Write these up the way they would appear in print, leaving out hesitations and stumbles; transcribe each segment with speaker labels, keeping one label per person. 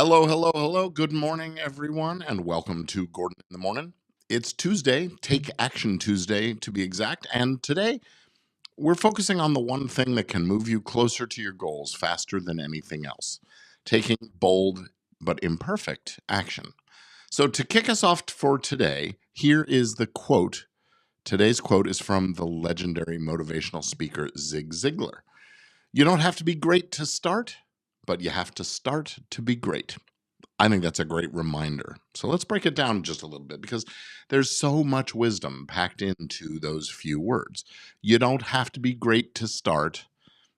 Speaker 1: Hello, hello, hello. Good morning, everyone, and welcome to Gordon in the Morning. It's Tuesday, Take Action Tuesday to be exact, and today we're focusing on the one thing that can move you closer to your goals faster than anything else, taking bold but imperfect action. So, to kick us off for today, here is the quote. Today's quote is from the legendary motivational speaker Zig Ziglar. You don't have to be great to start, but you have to start to be great. I think that's a great reminder. So let's break it down just a little bit because there's so much wisdom packed into those few words. You don't have to be great to start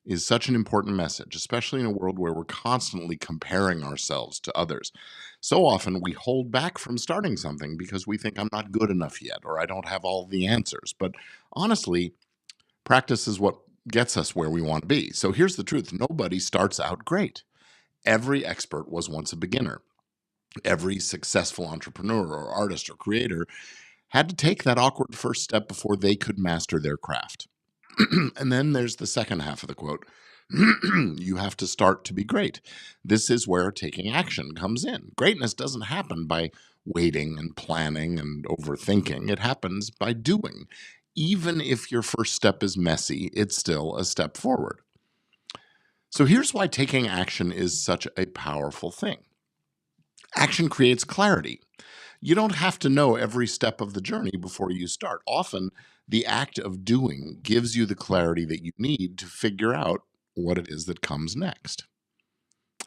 Speaker 1: is such an important message, especially in a world where we're constantly comparing ourselves to others. So often we hold back from starting something because we think I'm not good enough yet or I don't have all the answers. But honestly, practice is what gets us where we want to be. So here's the truth. Nobody starts out great. Every expert was once a beginner. Every successful entrepreneur or artist or creator had to take that awkward first step before they could master their craft. And then there's the second half of the quote. You have to start to be great. This is where taking action comes in. Greatness doesn't happen by waiting and planning and overthinking. It happens by doing. Even if your first step is messy, it's still a step forward. So here's why taking action is such a powerful thing. Action creates clarity. You don't have to know every step of the journey before you start. Often, the act of doing gives you the clarity that you need to figure out what it is that comes next.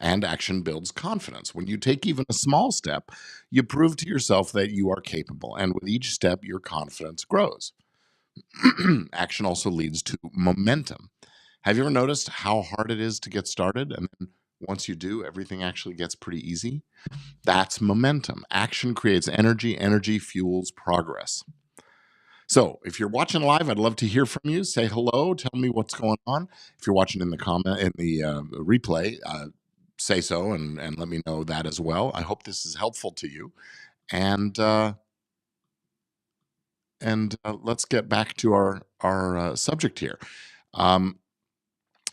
Speaker 1: And action builds confidence. When you take even a small step, you prove to yourself that you are capable. And with each step, your confidence grows. Action also leads to momentum. Have you ever noticed how hard it is to get started? And then once you do, everything actually gets pretty easy? That's momentum. Action creates energy. Energy fuels progress. So if you're watching live, I'd love to hear from you. Say hello. Tell me what's going on. If you're watching in the replay, say so and let me know that as well. I hope this is helpful to you. And let's get back to our subject here.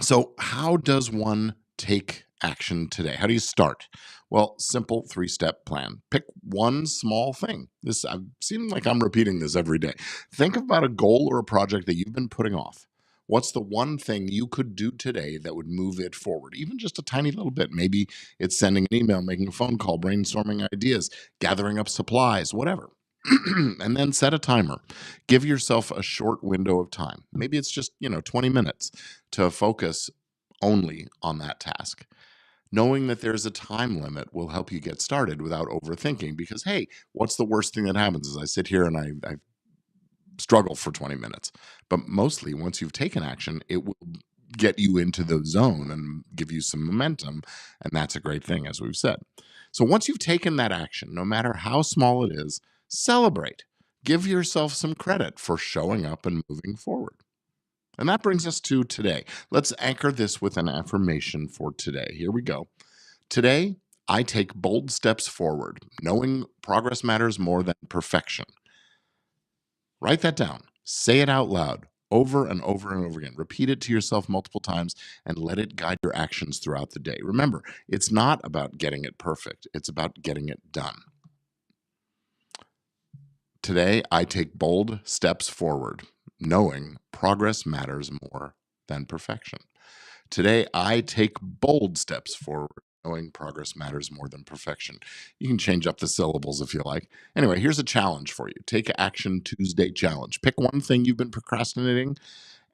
Speaker 1: So how does one take action today? How do you start? Well, simple 3-step plan. Pick one small thing. This I seem like I'm repeating this every day. Think about a goal or a project that you've been putting off. What's the one thing you could do today that would move it forward? Even just a tiny little bit. Maybe it's sending an email, making a phone call, brainstorming ideas, gathering up supplies, whatever. And then set a timer. Give yourself a short window of time. Maybe it's just, 20 minutes to focus only on that task. Knowing that there's a time limit will help you get started without overthinking because, hey, what's the worst thing that happens is I sit here and I struggle for 20 minutes. But mostly, once you've taken action, it will get you into the zone and give you some momentum. And that's a great thing, as we've said. So once you've taken that action, no matter how small it is, celebrate. Give yourself some credit for showing up and moving forward. And that brings us to today. Let's anchor this with an affirmation for today. Here we go. Today, I take bold steps forward, knowing progress matters more than perfection. Write that down. Say it out loud over and over and over again. Repeat it to yourself multiple times and let it guide your actions throughout the day. Remember, it's not about getting it perfect, it's about getting it done. Today, I take bold steps forward, knowing progress matters more than perfection. Today, I take bold steps forward, knowing progress matters more than perfection. You can change up the syllables if you like. Anyway, here's a challenge for you. Take Action Tuesday challenge. Pick one thing you've been procrastinating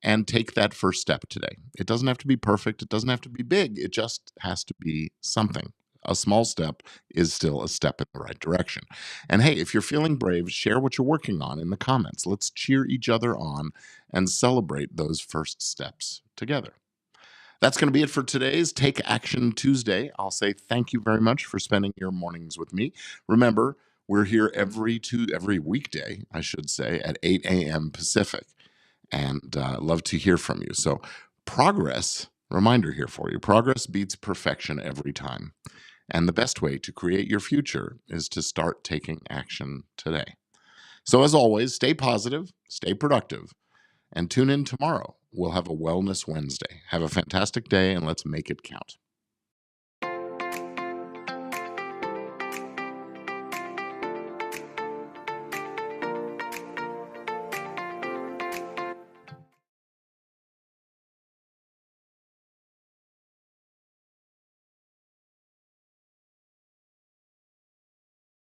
Speaker 1: and take that first step today. It doesn't have to be perfect. It doesn't have to be big. It just has to be something. A small step is still a step in the right direction. And hey, if you're feeling brave, share what you're working on in the comments. Let's cheer each other on and celebrate those first steps together. That's going to be it for today's Take Action Tuesday. I'll say thank you very much for spending your mornings with me. Remember, we're here every weekday, I should say, at 8 a.m. Pacific. And love to hear from you. So reminder here for you, progress beats perfection every time. And the best way to create your future is to start taking action today. So as always, stay positive, stay productive, and tune in tomorrow. We'll have a Wellness Wednesday. Have a fantastic day, and let's make it count.